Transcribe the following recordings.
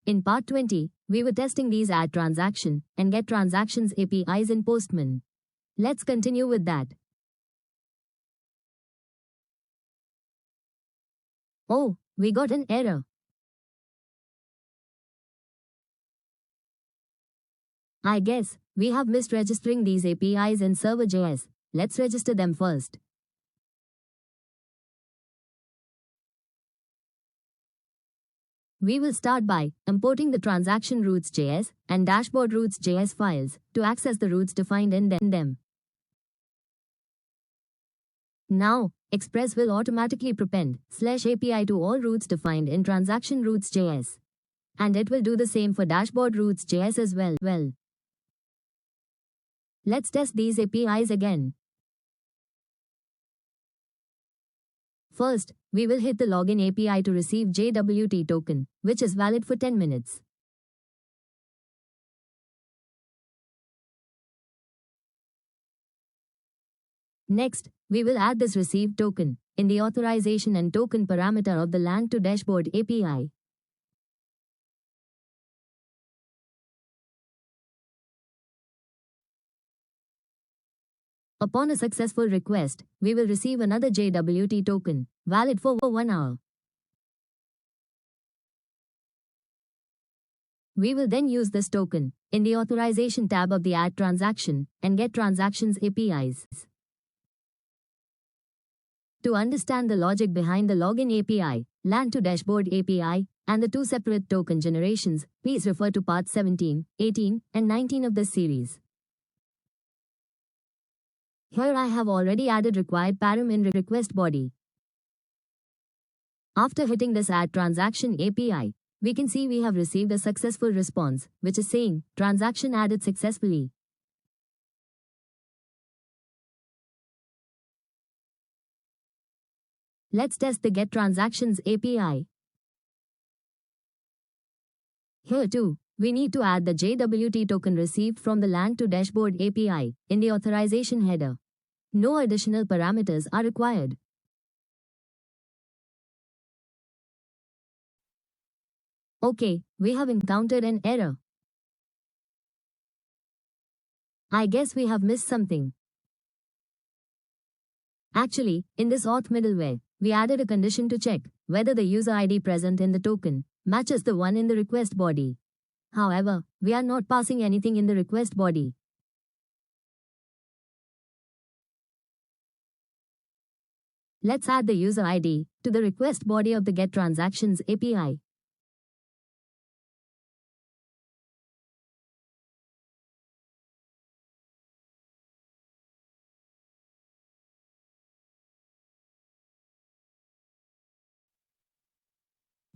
In part 20, we were testing these add transaction and get transactions APIs in Postman. Let's continue with that. Oh, we got an error. I guess we have missed registering these APIs in Server.js. Let's register them first. We will start by importing the transaction routes.js and dashboard routes.js files to access the routes defined in them. Now, Express will automatically prepend /API to all routes defined in transaction routes.js. And it will do the same for dashboard routes.js as well. Let's test these APIs again. First, we will hit the login API to receive JWT token, which is valid for 10 minutes. Next, we will add this received token in the authorization and token parameter of the land to dashboard API. Upon a successful request, we will receive another JWT token, valid for 1 hour. We will then use this token in the authorization tab of the add transaction and get transactions APIs. To understand the logic behind the login API, land to dashboard API, and the two separate token generations, please refer to parts 17, 18, and 19 of this series. Here I have already added required param in request body. After hitting this add transaction API, we can see we have received a successful response, which is saying, transaction added successfully. Let's test the get transactions API. Here too, we need to add the JWT token received from the land to dashboard API in the authorization header. No additional parameters are required. Okay, we have encountered an error. I guess we have missed something. Actually, in this auth middleware, we added a condition to check whether the user ID present in the token matches the one in the request body. However, we are not passing anything in the request body. Let's add the user ID to the request body of the get transactions API.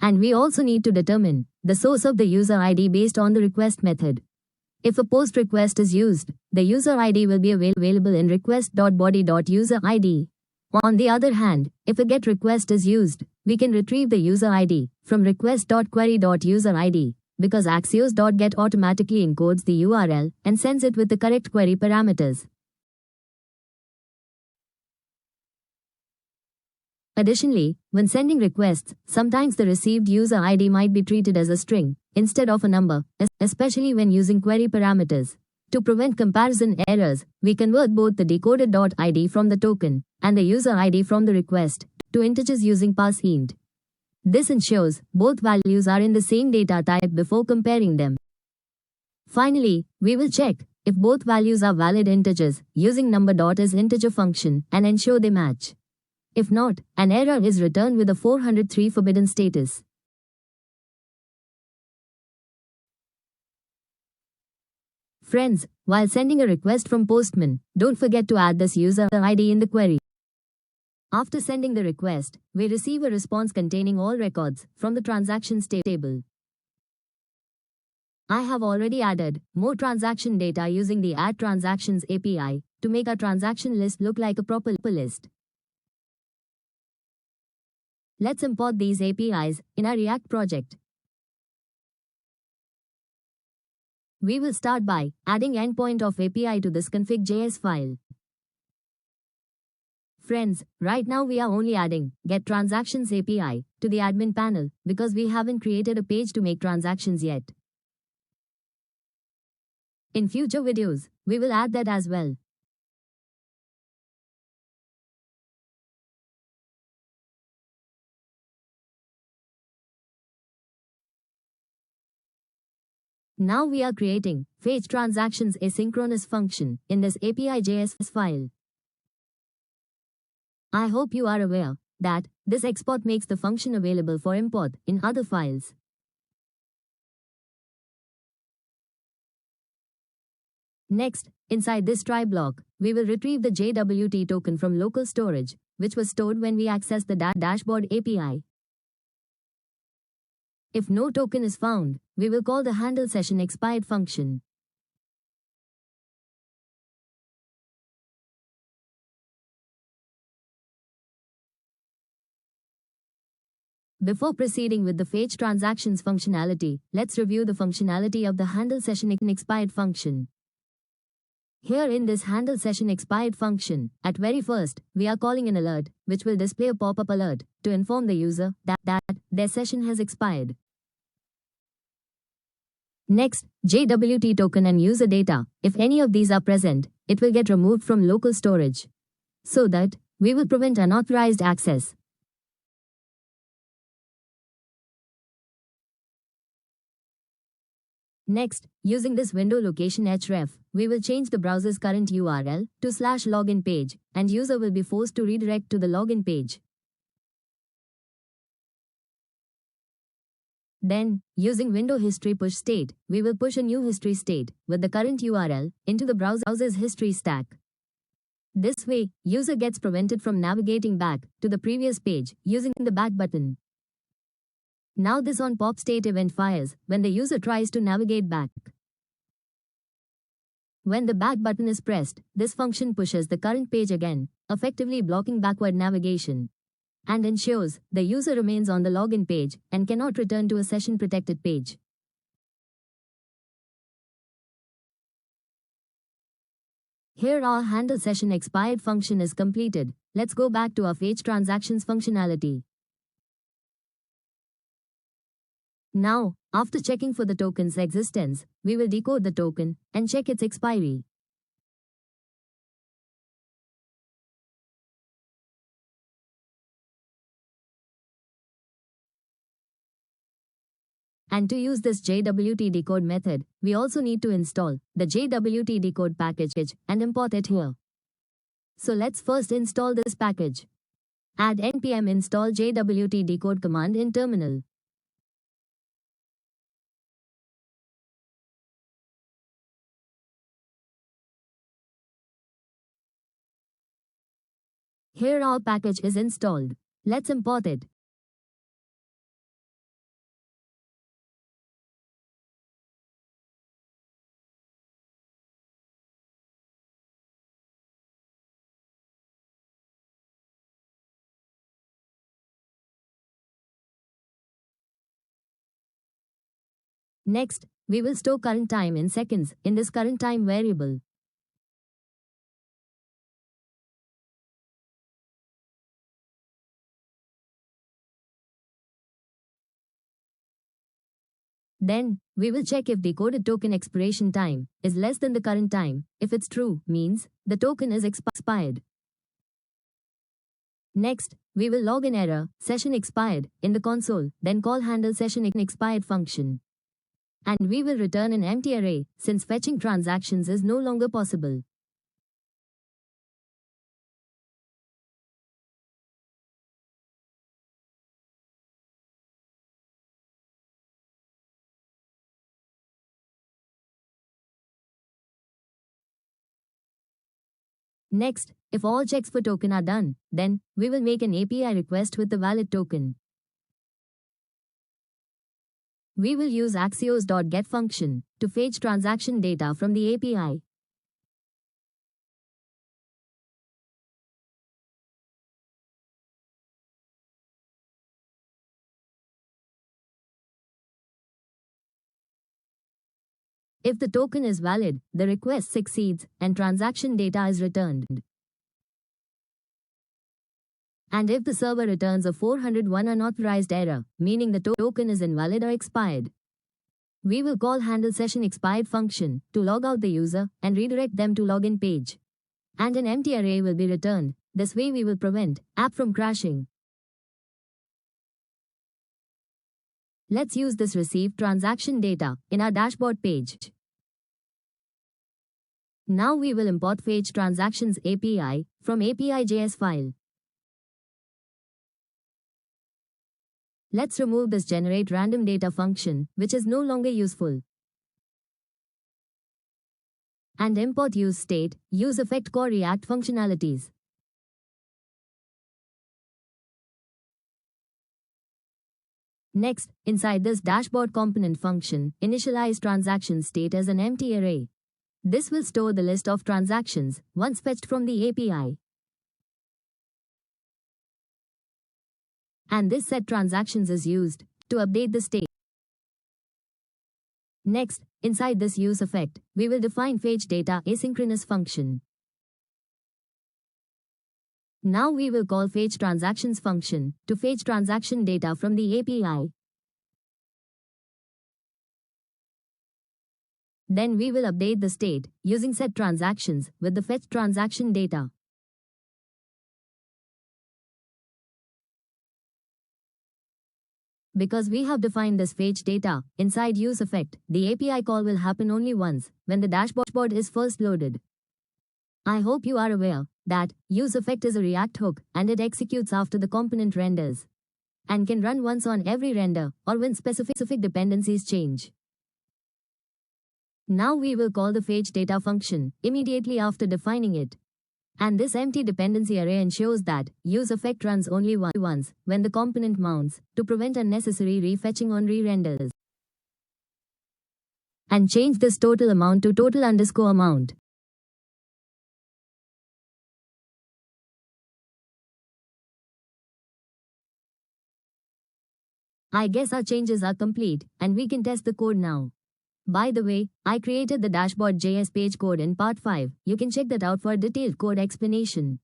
And we also need to determine the source of the user ID based on the request method. If a post request is used, the user ID will be available in request.body.user_id. On the other hand, if a get request is used, we can retrieve the user ID from request.query.user_id because Axios.get automatically encodes the URL and sends it with the correct query parameters. Additionally, when sending requests, sometimes the received user ID might be treated as a string instead of a number, especially when using query parameters. To prevent comparison errors, we convert both the decoded.id from the token and the user ID from the request to integers using parseInt. This ensures both values are in the same data type before comparing them. Finally, we will check if both values are valid integers using number.isInteger function and ensure they match. If not, an error is returned with a 403 forbidden status. Friends, while sending a request from Postman, don't forget to add this user ID in the query. After sending the request, we receive a response containing all records from the transactions table. I have already added more transaction data using the Add Transactions API to make our transaction list look like a proper list. Let's import these APIs in our React project. We will start by adding endpoint of API to this config.js file. Friends, right now we are only adding Get Transactions API to the admin panel because we haven't created a page to make transactions yet. In future videos, we will add that as well. Now we are creating Fetch Transactions asynchronous function in this API.js file. I hope you are aware that this export makes the function available for import in other files. Next, inside this try block, we will retrieve the JWT token from local storage, which was stored when we accessed the dashboard API. If no token is found, we will call the handle session expired function. Before proceeding with the fetch transactions functionality, let's review the functionality of the handle session expired function. Here in this handle session expired function, at very first, we are calling an alert, which will display a pop-up alert to inform the user that their session has expired. Next, JWT token and user data, if any of these are present, it will get removed from local storage, so that we will prevent unauthorized access. Next, using this window location href, we will change the browser's current URL to /login page, and user will be forced to redirect to the login page. Then, using window history push state, we will push a new history state with the current URL into the browser's history stack. This way, user gets prevented from navigating back to the previous page using the back button. Now this onPop state event fires when the user tries to navigate back. When the back button is pressed, this function pushes the current page again, effectively blocking backward navigation, and ensures the user remains on the login page and cannot return to a session-protected page. Here our handle session expired function is completed. Let's go back to our fetch transactions functionality. Now, after checking for the token's existence, we will decode the token and check its expiry. And to use this JWT decode method, we also need to install the JWT decode package and import it here. So let's first install this package. Add npm install JWT decode command in terminal. Here our package is installed. Let's import it. Next, we will store current time in seconds in this current time variable. Then, we will check if decoded token expiration time is less than the current time. If it's true, means the token is expired. Next, we will log an error, session expired, in the console, then call handle session expired function. And we will return an empty array, since fetching transactions is no longer possible. Next, if all checks for token are done, then we will make an API request with the valid token. We will use axios.get function to fetch transaction data from the API. If the token is valid, the request succeeds and transaction data is returned. And if the server returns a 401 unauthorized error, meaning the token is invalid or expired, we will call handle session expired function to log out the user and redirect them to login page. And an empty array will be returned. This way we will prevent app from crashing. Let's use this received transaction data in our dashboard page. Now we will import Fetch Transactions API from API.js file. Let's remove this generate random data function, which is no longer useful. And import useState, useEffect core React functionalities. Next, inside this dashboard component function, initialize transaction state as an empty array. This will store the list of transactions once fetched from the API. And this set transactions is used to update the state. Next, inside this useEffect, we will define fetch data asynchronous function. Now we will call fetch transactions function to fetch transaction data from the API. Then we will update the state using set transactions with the fetch transaction data. Because we have defined this fetch data inside useEffect, the API call will happen only once when the dashboard is first loaded. I hope you are aware that useEffect is a React hook and it executes after the component renders and can run once on every render or when specific dependencies change. Now we will call the fetch data function immediately after defining it. And this empty dependency array ensures that useEffect runs only once when the component mounts to prevent unnecessary refetching on re-renders. And change this total amount to total_amount. I guess our changes are complete and we can test the code now. By the way, I created the dashboard.js page code in part 5. You can check that out for a detailed code explanation.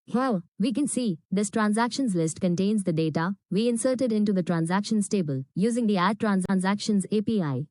Here, we can see this transactions list contains the data we inserted into the transactions table using the Add Transactions API.